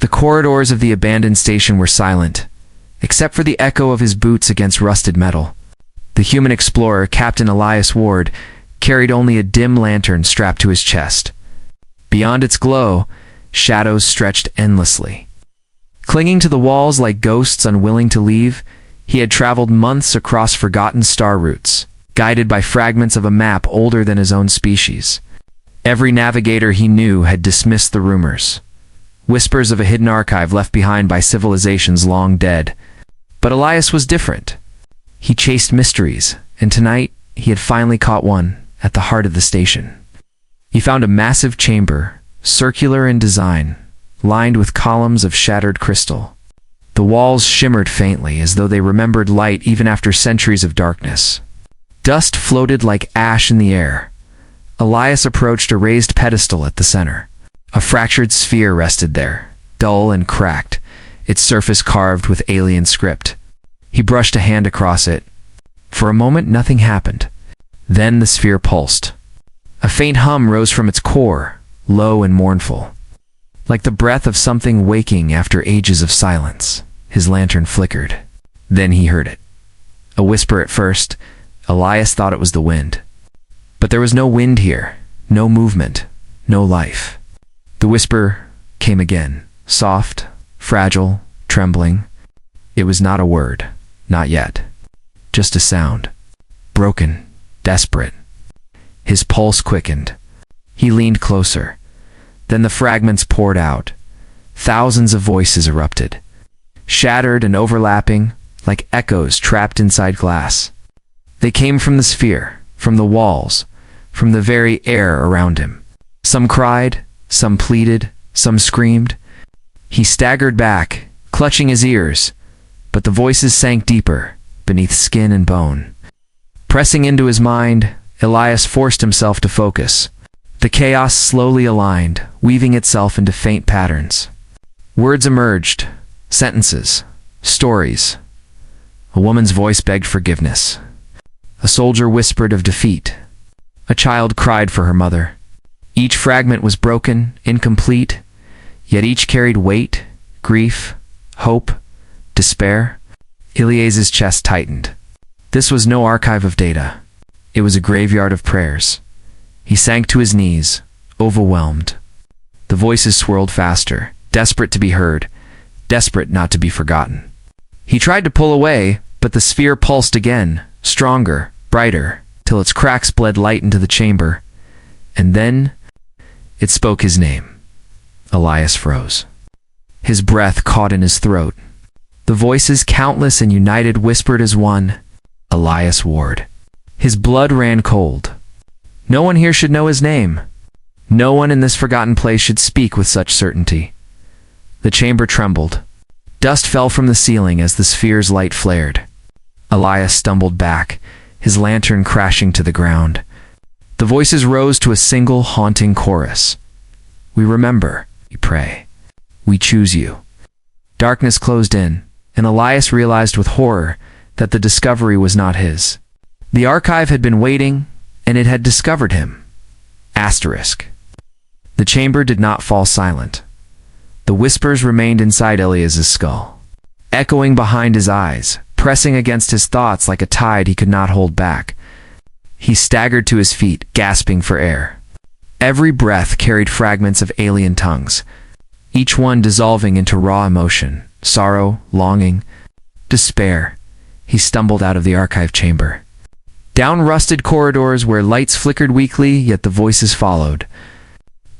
The corridors of the abandoned station were silent, except for the echo of his boots against rusted metal. The human explorer, Captain Elias Ward, carried only a dim lantern strapped to his chest. Beyond its glow, shadows stretched endlessly. Clinging to the walls like ghosts unwilling to leave, he had traveled months across forgotten star routes, guided by fragments of a map older than his own species. Every navigator he knew had dismissed the rumors, whispers of a hidden archive left behind by civilizations long dead. But Elias was different. He chased mysteries, and tonight he had finally caught one at the heart of the station. He found a massive chamber, circular in design, lined with columns of shattered crystal. The walls shimmered faintly as though they remembered light even after centuries of darkness. Dust floated like ash in the air. Elias approached a raised pedestal at the center. A fractured sphere rested there, dull and cracked, its surface carved with alien script. He brushed a hand across it. For a moment, nothing happened. Then the sphere pulsed. A faint hum rose from its core, low and mournful. Like the breath of something waking after ages of silence, his lantern flickered. Then he heard it. A whisper at first. Elias thought it was the wind. But there was no wind here, no movement, no life. The whisper came again, soft, fragile, trembling. It was not a word, not yet. Just a sound. Broken, desperate. His pulse quickened. He leaned closer. Then the fragments poured out. Thousands of voices erupted, shattered and overlapping, like echoes trapped inside glass. They came from the sphere, from the walls, from the very air around him. Some cried, some pleaded, some screamed. He staggered back, clutching his ears, but the voices sank deeper, beneath skin and bone. Pressing into his mind, Elias forced himself to focus. The chaos slowly aligned, weaving itself into faint patterns. Words emerged, sentences, stories. A woman's voice begged forgiveness. A soldier whispered of defeat. A child cried for her mother. Each fragment was broken, incomplete, yet each carried weight, grief, hope, despair. Elias's chest tightened. This was no archive of data. It was a graveyard of prayers. He sank to his knees, overwhelmed. The voices swirled faster, desperate to be heard, desperate not to be forgotten. He tried to pull away, but the sphere pulsed again, stronger, brighter, till its cracks bled light into the chamber. And then it spoke his name. Elias froze. His breath caught in his throat. The voices, countless and united, whispered as one, Elias Ward. His blood ran cold. No one here should know his name. No one in this forgotten place should speak with such certainty. The chamber trembled. Dust fell from the ceiling as the sphere's light flared. Elias stumbled back, his lantern crashing to the ground. The voices rose to a single haunting chorus. We remember, we pray. We choose you. Darkness closed in, and Elias realized with horror that the discovery was not his. The archive had been waiting, and it had discovered him. Asterisk. The chamber did not fall silent. The whispers remained inside Elias's skull, echoing behind his eyes, pressing against his thoughts like a tide he could not hold back. He staggered to his feet, gasping for air. Every breath carried fragments of alien tongues, each one dissolving into raw emotion, sorrow, longing, despair. He stumbled out of the archive chamber. Down rusted corridors where lights flickered weakly, yet the voices followed.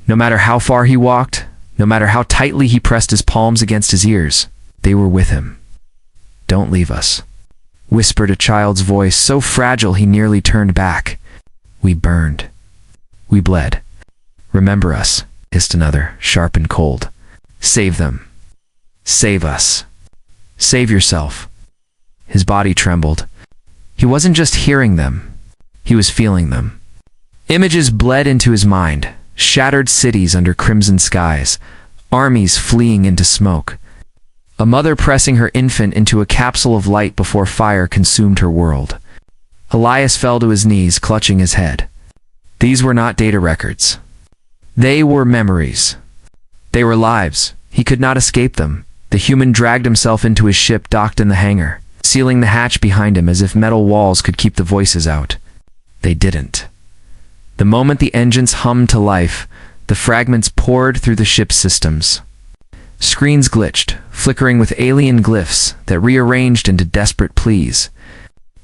No matter how far he walked, no matter how tightly he pressed his palms against his ears, they were with him. Don't leave us, whispered a child's voice, so fragile he nearly turned back. We burned. We bled. Remember us, hissed another, sharp and cold. Save them. Save us. Save yourself. His body trembled. He wasn't just hearing them, he was feeling them. Images bled into his mind, shattered cities under crimson skies, armies fleeing into smoke. A mother pressing her infant into a capsule of light before fire consumed her world. Elias fell to his knees, clutching his head. These were not data records. They were memories. They were lives, He could not escape them. The human dragged himself into his ship docked in the hangar, sealing the hatch behind him as if metal walls could keep the voices out. They didn't. The moment the engines hummed to life, the fragments poured through the ship's systems. Screens glitched, flickering with alien glyphs that rearranged into desperate pleas.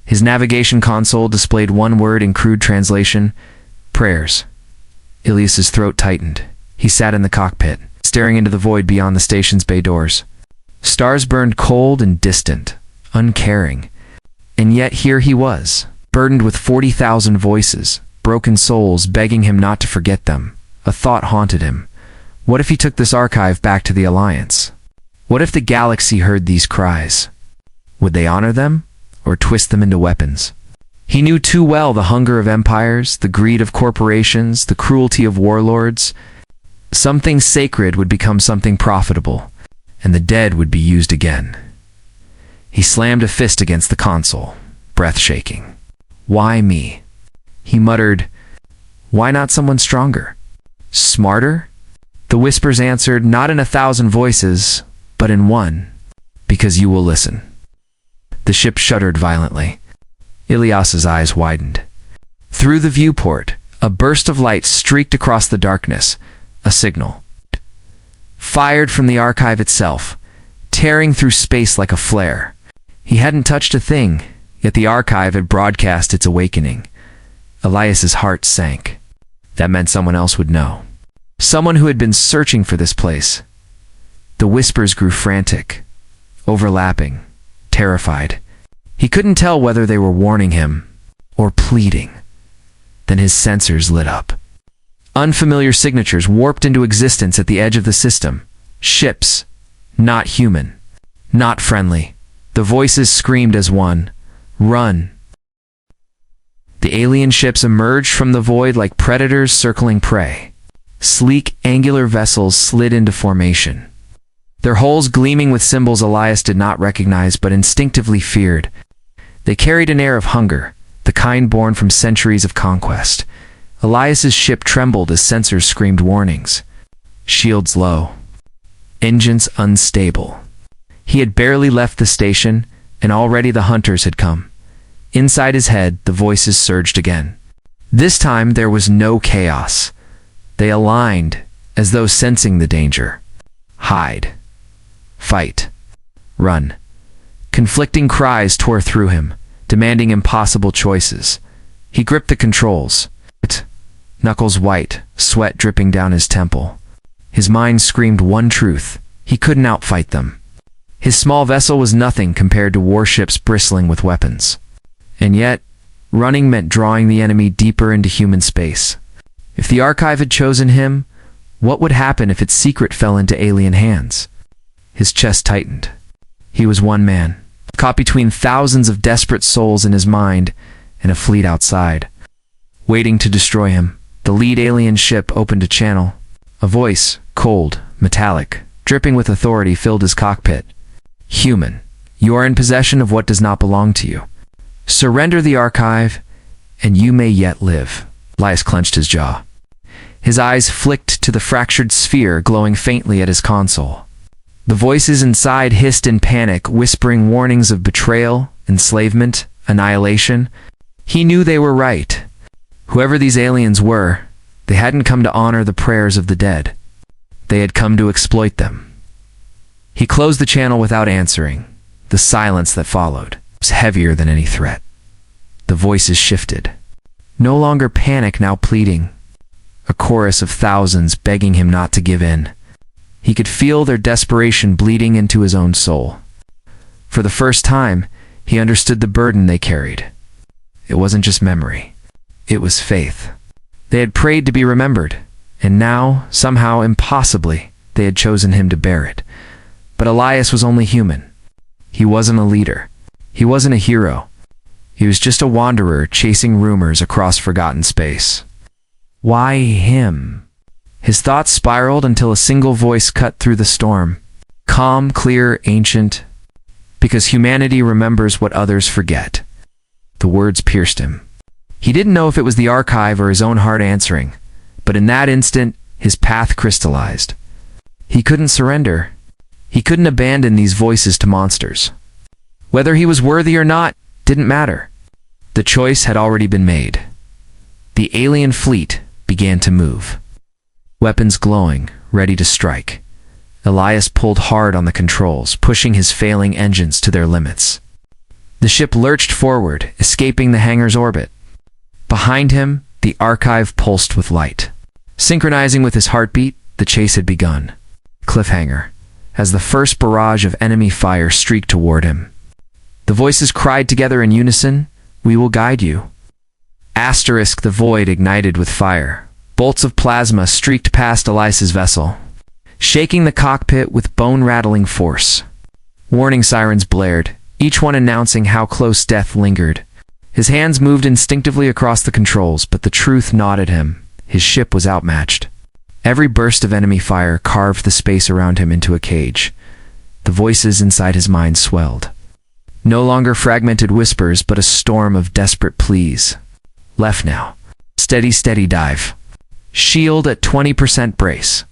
His navigation console displayed one word in crude translation: prayers. Ilias's throat tightened. He sat in the cockpit, staring into the void beyond the station's bay doors. Stars burned cold and distant, uncaring. And yet here he was, burdened with 40,000 voices, broken souls begging him not to forget them. A thought haunted him. What if he took this archive back to the Alliance? What if the galaxy heard these cries? Would they honor them, or twist them into weapons? He knew too well the hunger of empires, the greed of corporations, the cruelty of warlords. Something sacred would become something profitable, and the dead would be used again. He slammed a fist against the console, breath shaking. Why me? He muttered, why not someone stronger? Smarter? The whispers answered, not in 1,000 voices, but in one. Because you will listen. The ship shuddered violently. Ilias's eyes widened. Through the viewport, a burst of light streaked across the darkness, a signal. Fired from the archive itself, tearing through space like a flare. He hadn't touched a thing, yet the archive had broadcast its awakening. Ilias's heart sank. That meant someone else would know. Someone who had been searching for this place. The whispers grew frantic, overlapping, terrified. He couldn't tell whether they were warning him or pleading. Then his sensors lit up. Unfamiliar signatures warped into existence at the edge of the system. Ships, not human, not friendly. The voices screamed as one. Run! The alien ships emerged from the void like predators circling prey. Sleek, angular vessels slid into formation. Their hulls gleaming with symbols Ilias did not recognize but instinctively feared. They carried an air of hunger, the kind born from centuries of conquest. Ilias's ship trembled as sensors screamed warnings. Shields low. Engines unstable. He had barely left the station, and already the hunters had come. Inside his head, the voices surged again. This time there was no chaos. They aligned, as though sensing the danger. Hide. Fight. Run. Conflicting cries tore through him, demanding impossible choices. He gripped the controls. Knuckles white, sweat dripping down his temple. His mind screamed one truth. He couldn't outfight them. His small vessel was nothing compared to warships bristling with weapons. And yet, running meant drawing the enemy deeper into human space. If the archive had chosen him, what would happen if its secret fell into alien hands? His chest tightened. He was one man, caught between thousands of desperate souls in his mind and a fleet outside, waiting to destroy him. The lead alien ship opened a channel. A voice, cold, metallic, dripping with authority, filled his cockpit. Human, you are in possession of what does not belong to you. Surrender the archive, and you may yet live. Ilias clenched his jaw. His eyes flicked to the fractured sphere glowing faintly at his console. The voices inside hissed in panic, whispering warnings of betrayal, enslavement, annihilation. He knew they were right. Whoever these aliens were, they hadn't come to honor the prayers of the dead. They had come to exploit them. He closed the channel without answering. The silence that followed was heavier than any threat. The voices shifted. No longer panic, now pleading. A chorus of thousands begging him not to give in. He could feel their desperation bleeding into his own soul. For the first time, he understood the burden they carried. It wasn't just memory. It was faith. They had prayed to be remembered, and now, somehow, impossibly, they had chosen him to bear it. But Ilias was only human. He wasn't a leader. He wasn't a hero. He was just a wanderer chasing rumors across forgotten space. Why him? His thoughts spiraled until a single voice cut through the storm. Calm, clear, ancient. Because humanity remembers what others forget. The words pierced him. He didn't know if it was the archive or his own heart answering, but in that instant, his path crystallized. He couldn't surrender. He couldn't abandon these voices to monsters. Whether he was worthy or not didn't matter. The choice had already been made. The alien fleet began to move. Weapons glowing, ready to strike. Elias pulled hard on the controls, pushing his failing engines to their limits. The ship lurched forward, escaping the hangar's orbit. Behind him, the archive pulsed with light. Synchronizing with his heartbeat, the chase had begun. Cliffhanger, as the first barrage of enemy fire streaked toward him. The voices cried together in unison, "We will guide you." Asterisk, the void ignited with fire. Bolts of plasma streaked past Elias's vessel, shaking the cockpit with bone-rattling force. Warning sirens blared, each one announcing how close death lingered. His hands moved instinctively across the controls, but the truth gnawed at him. His ship was outmatched. Every burst of enemy fire carved the space around him into a cage. The voices inside his mind swelled. No longer fragmented whispers, but a storm of desperate pleas. Left now. Steady, steady dive. Shield at 20% brace.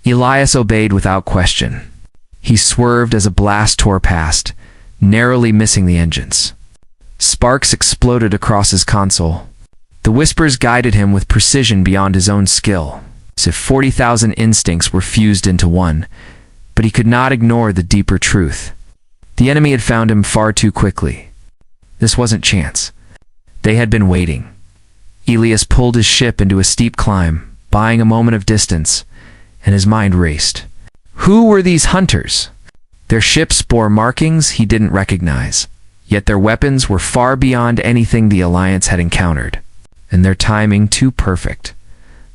Elias obeyed without question. He swerved as a blast tore past, narrowly missing the engines. Sparks exploded across his console. The whispers guided him with precision beyond his own skill, as if 40,000 instincts were fused into one, but he could not ignore the deeper truth. The enemy had found him far too quickly. This wasn't chance. They had been waiting. Elias pulled his ship into a steep climb, buying a moment of distance, and his mind raced. Who were these hunters? Their ships bore markings he didn't recognize, yet their weapons were far beyond anything the Alliance had encountered, and their timing too perfect.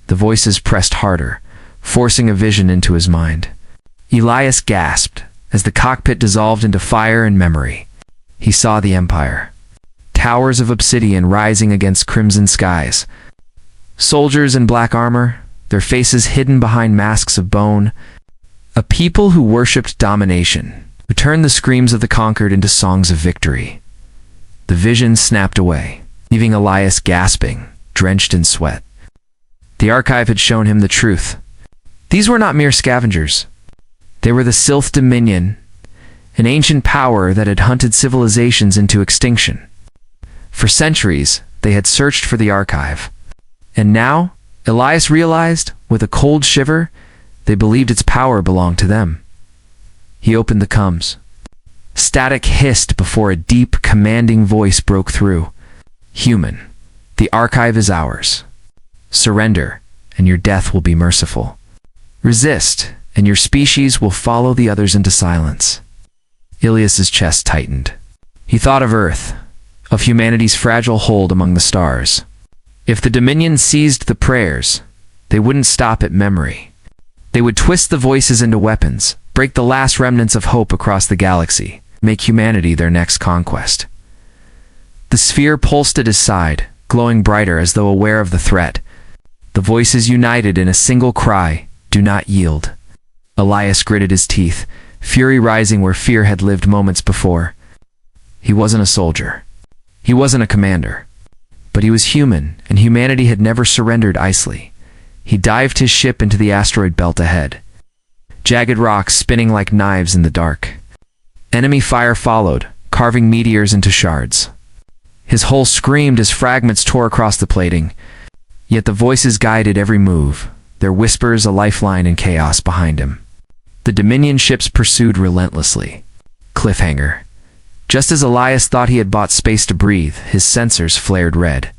The voices pressed harder, forcing a vision into his mind. Elias gasped as the cockpit dissolved into fire and memory. He saw the Empire. Towers of obsidian rising against crimson skies. Soldiers in black armor, their faces hidden behind masks of bone. A people who worshipped domination, who turned the screams of the conquered into songs of victory. The vision snapped away, leaving Elias gasping, drenched in sweat. The archive had shown him the truth. These were not mere scavengers. They were the Sylph Dominion, an ancient power that had hunted civilizations into extinction. For centuries, they had searched for the archive. And now, Elias realized, with a cold shiver, they believed its power belonged to them. He opened the comms. Static hissed before a deep, commanding voice broke through. Human, the archive is ours. Surrender, and your death will be merciful. Resist, and your species will follow the others into silence. Elias's chest tightened. He thought of Earth, of humanity's fragile hold among the stars. If the Dominion seized the prayers, they wouldn't stop at memory. They would twist the voices into weapons, break the last remnants of hope across the galaxy, make humanity their next conquest. The sphere pulsed at his side, glowing brighter as though aware of the threat. The voices united in a single cry, "Do not yield." Elias gritted his teeth, fury rising where fear had lived moments before. He wasn't a soldier. He wasn't a commander. But he was human, and humanity had never surrendered easily. He dived his ship into the asteroid belt ahead. Jagged rocks spinning like knives in the dark. Enemy fire followed, carving meteors into shards. His hull screamed as fragments tore across the plating. Yet the voices guided every move, their whispers a lifeline in chaos behind him. The Dominion ships pursued relentlessly. Cliffhanger. Just as Elias thought he had bought space to breathe, his sensors flared red.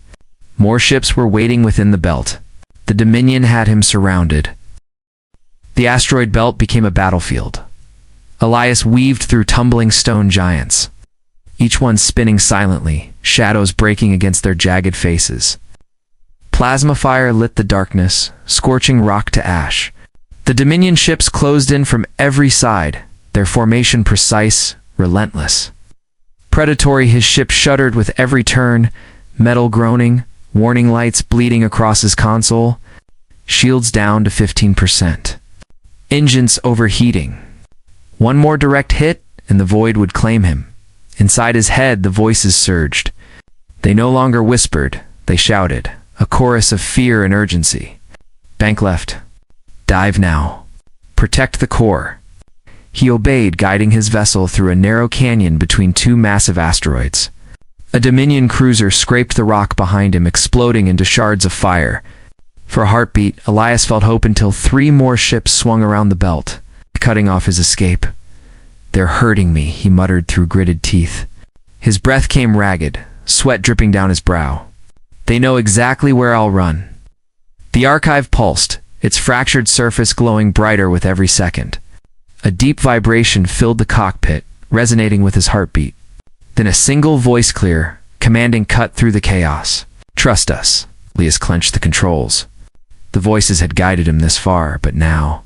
More ships were waiting within the belt. The Dominion had him surrounded. The asteroid belt became a battlefield. Elias weaved through tumbling stone giants, each one spinning silently, shadows breaking against their jagged faces. Plasma fire lit the darkness, scorching rock to ash. The Dominion ships closed in from every side, their formation precise, relentless. Predatory, his ship shuddered with every turn, metal groaning, warning lights bleeding across his console, shields down to 15%. Engines overheating. One more direct hit, and the void would claim him. Inside his head, the voices surged. They no longer whispered, they shouted, a chorus of fear and urgency. Bank left. Dive now. Protect the core. He obeyed, guiding his vessel through a narrow canyon between two massive asteroids. A Dominion cruiser scraped the rock behind him, exploding into shards of fire. For a heartbeat, Elias felt hope until 3 more ships swung around the belt, cutting off his escape. "They're hurting me," he muttered through gritted teeth. His breath came ragged, sweat dripping down his brow. "They know exactly where I'll run." The archive pulsed, its fractured surface glowing brighter with every second. A deep vibration filled the cockpit, resonating with his heartbeat. Then a single voice, clear, commanding, cut through the chaos. "Trust us." Elias clenched the controls. The voices had guided him this far, but now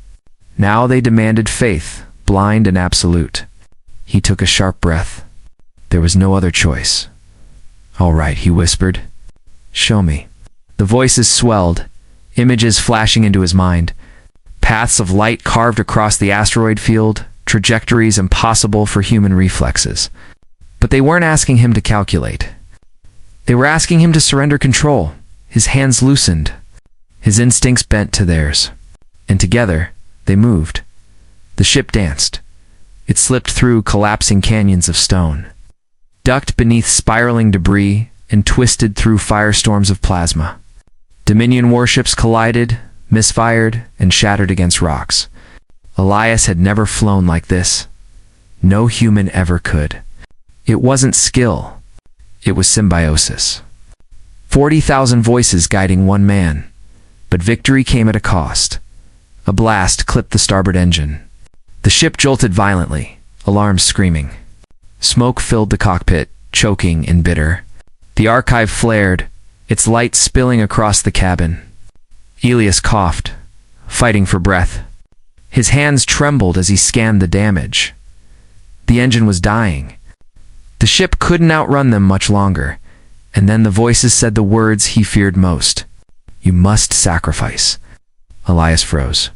they demanded faith, blind and absolute. He took a sharp breath. There was no other choice. "All right," he whispered. "Show me." The voices swelled, images flashing into his mind. Paths of light carved across the asteroid field, trajectories impossible for human reflexes. But they weren't asking him to calculate. They were asking him to surrender control. His hands loosened. His instincts bent to theirs. And together, they moved. The ship danced. It slipped through collapsing canyons of stone, ducked beneath spiraling debris, and twisted through firestorms of plasma. Dominion warships collided, misfired, and shattered against rocks. Elias had never flown like this. No human ever could. It wasn't skill. It was symbiosis. 40,000 voices guiding one man. But victory came at a cost. A blast clipped the starboard engine. The ship jolted violently, alarms screaming. Smoke filled the cockpit, choking and bitter. The archive flared, its light spilling across the cabin. Elias coughed, fighting for breath. His hands trembled as he scanned the damage. The engine was dying. The ship couldn't outrun them much longer. And then the voices said the words he feared most. "You must sacrifice." Elias froze.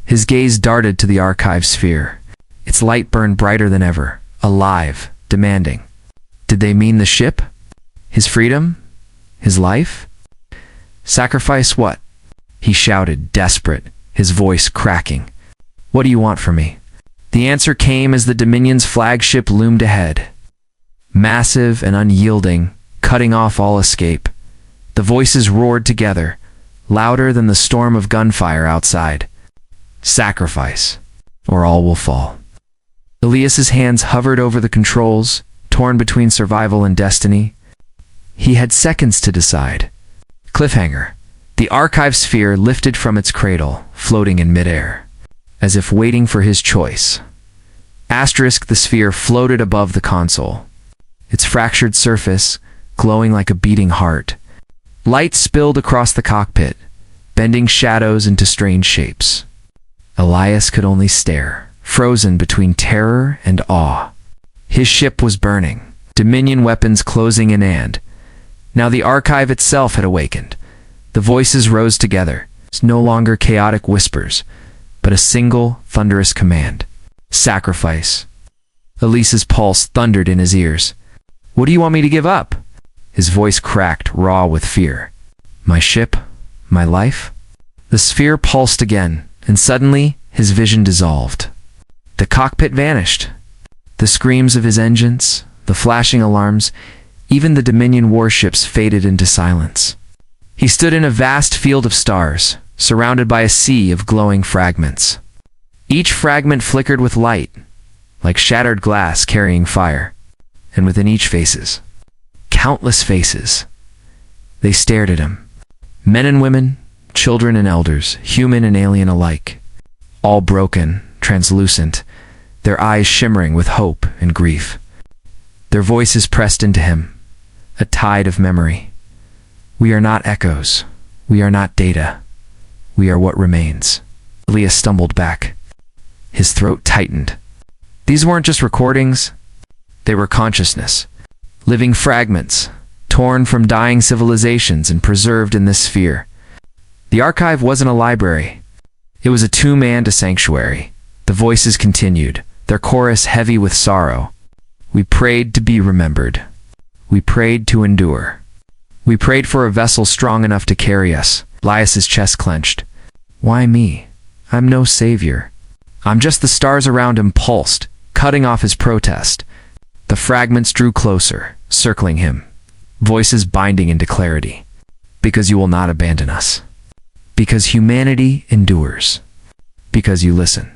His gaze darted to the archive sphere. Its light burned brighter than ever, alive, demanding. Did they mean the ship? His freedom? His life? "Sacrifice what?" he shouted, desperate, his voice cracking. "What do you want from me?" The answer came as the Dominion's flagship loomed ahead. Massive and unyielding, cutting off all escape. The voices roared together, louder than the storm of gunfire outside. "Sacrifice, or all will fall." Elias's hands hovered over the controls, torn between survival and destiny. He had seconds to decide. Cliffhanger. The archive sphere lifted from its cradle, floating in midair, as if waiting for his choice. Asterisk, the sphere floated above the console, its fractured surface glowing like a beating heart. Light spilled across the cockpit, bending shadows into strange shapes. Elias could only stare, frozen between terror and awe. His ship was burning, Dominion weapons closing in, and now the archive itself had awakened. The voices rose together, no longer chaotic whispers, but a single, thunderous command. "Sacrifice." Elias's pulse thundered in his ears. "What do you want me to give up?" His voice cracked, raw with fear. "My ship? My life?" The sphere pulsed again, and suddenly his vision dissolved. The cockpit vanished. The screams of his engines, the flashing alarms, even the Dominion warships faded into silence. He stood in a vast field of stars, surrounded by a sea of glowing fragments. Each fragment flickered with light, like shattered glass carrying fire. And within each faces, countless faces. They stared at him. Men and women, children and elders, human and alien alike. All broken, translucent, their eyes shimmering with hope and grief. Their voices pressed into him, a tide of memory. "We are not echoes. We are not data. We are what remains." Elias stumbled back. His throat tightened. These weren't just recordings. They were consciousness. Living fragments, torn from dying civilizations and preserved in this sphere. The archive wasn't a library. It was a tomb and a sanctuary. The voices continued, their chorus heavy with sorrow. "We prayed to be remembered. We prayed to endure. We prayed for a vessel strong enough to carry us." Elias's chest clenched. "Why me? I'm no savior." I'm just the stars around him pulsed, cutting off his protest. The fragments drew closer, circling him, voices binding into clarity. Because you will not abandon us. Because humanity endures. Because you listen.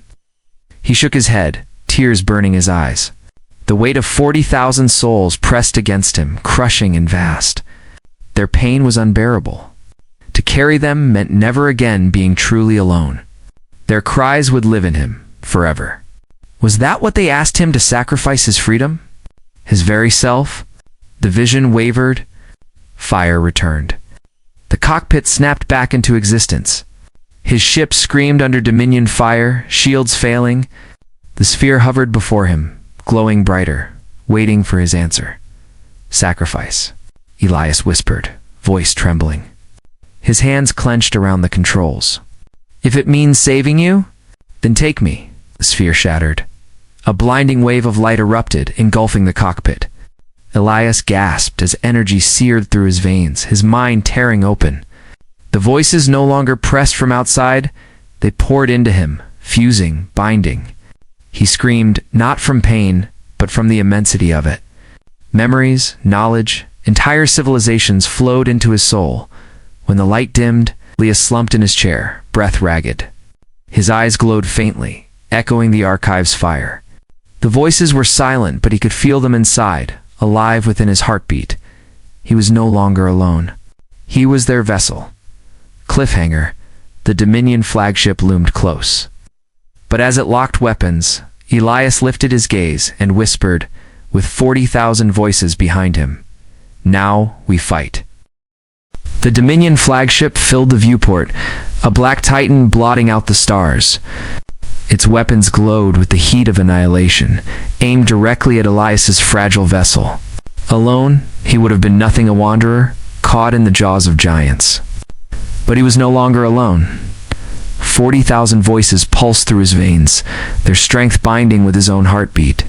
He shook his head, tears burning his eyes. The weight of 40,000 souls pressed against him, crushing and vast. Their pain was unbearable. To carry them meant never again being truly alone. Their cries would live in him, forever. Was that what they asked him to sacrifice his freedom? His very self? The vision wavered. Fire returned. The cockpit snapped back into existence. His ship screamed under Dominion fire, shields failing. The sphere hovered before him, glowing brighter, waiting for his answer. Sacrifice, Elias whispered, voice trembling. His hands clenched around the controls. If it means saving you, then take me, the sphere shattered. A blinding wave of light erupted, engulfing the cockpit. Elias gasped as energy seared through his veins, his mind tearing open. The voices no longer pressed from outside, they poured into him, fusing, binding. He screamed, not from pain, but from the immensity of it. Memories, knowledge, entire civilizations flowed into his soul. When the light dimmed, Elias slumped in his chair, breath ragged. His eyes glowed faintly, echoing the archive's fire. The voices were silent, but he could feel them inside, alive within his heartbeat. He was no longer alone. He was their vessel. Cliffhanger, the Dominion flagship loomed close. But as it locked weapons, Elias lifted his gaze and whispered, with 40,000 voices behind him, "Now we fight." The Dominion flagship filled the viewport, a black titan blotting out the stars. Its weapons glowed with the heat of annihilation, aimed directly at Elias's fragile vessel. Alone, he would have been nothing, a wanderer, caught in the jaws of giants. But he was no longer alone. 40,000 voices pulsed through his veins, their strength binding with his own heartbeat.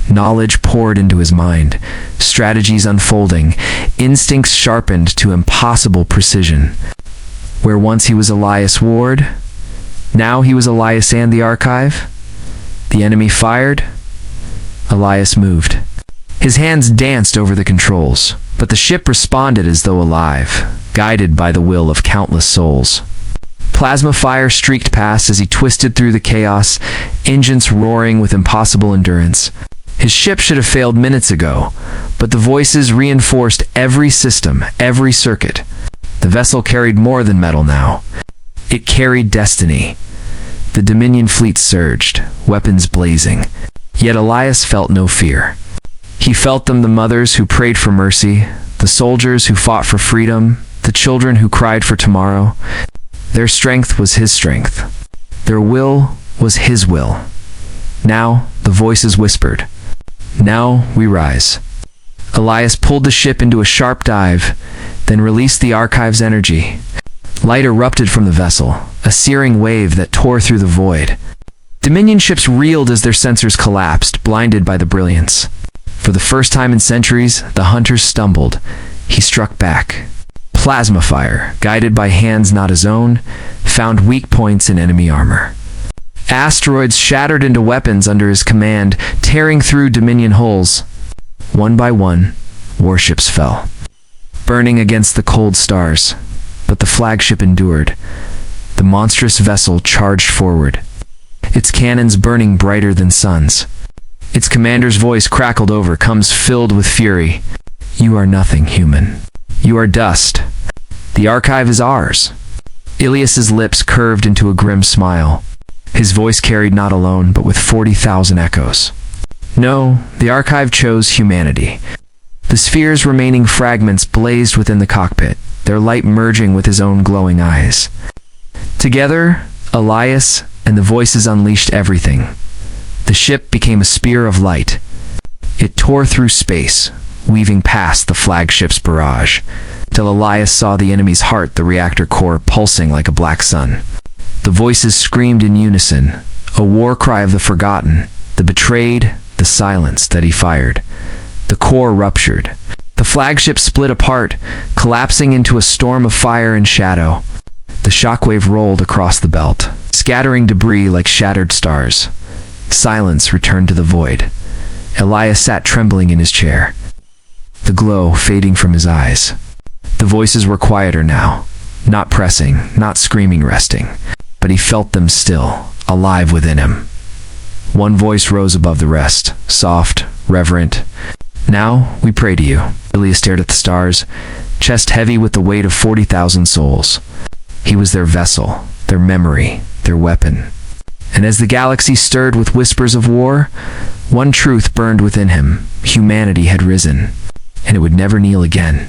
Knowledge poured into his mind, strategies unfolding, instincts sharpened to impossible precision. Where once he was Elias Ward, now he was Elias and the archive. The enemy fired. Elias moved. His hands danced over the controls, but the ship responded as though alive, guided by the will of countless souls. Plasma fire streaked past as he twisted through the chaos, engines roaring with impossible endurance. His ship should have failed minutes ago, but the voices reinforced every system, every circuit. The vessel carried more than metal now. It carried destiny. The Dominion fleet surged, weapons blazing. Yet Elias felt no fear. He felt them, the mothers who prayed for mercy, the soldiers who fought for freedom, the children who cried for tomorrow. Their strength was his strength. Their will was his will. Now, the voices whispered, "Now we rise." Elias pulled the ship into a sharp dive, then released the archive's energy. Light erupted from the vessel, a searing wave that tore through the void. Dominion ships reeled as their sensors collapsed, blinded by the brilliance. For the first time in centuries, the hunter stumbled. He struck back. Plasma fire, guided by hands not his own, found weak points in enemy armor. Asteroids shattered into weapons under his command, tearing through Dominion hulls. One by one, warships fell, burning against the cold stars. But the flagship endured. The monstrous vessel charged forward, its cannons burning brighter than suns. Its commander's voice crackled over, comes filled with fury. "You are nothing, human. You are dust. The archive is ours." Elias's lips curved into a grim smile. His voice carried not alone, but with 40,000 echoes. No, the archive chose humanity. The sphere's remaining fragments blazed within the cockpit, their light merging with his own glowing eyes. Together, Elias and the voices unleashed everything. The ship became a spear of light. It tore through space, weaving past the flagship's barrage, till Elias saw the enemy's heart, the reactor core pulsing like a black sun. The voices screamed in unison, a war cry of the forgotten, the betrayed, the silenced that he fired. The core ruptured. The flagship split apart, collapsing into a storm of fire and shadow. The shockwave rolled across the belt, scattering debris like shattered stars. Silence returned to the void. Elias sat trembling in his chair, the glow fading from his eyes. The voices were quieter now, not pressing, not screaming, resting, but he felt them still, alive within him. One voice rose above the rest, soft, reverent. "Now we pray to you." Elias stared at the stars, chest heavy with the weight of 40,000 souls. He was their vessel, their memory, their weapon. And as the galaxy stirred with whispers of war, one truth burned within him: humanity had risen, and it would never kneel again.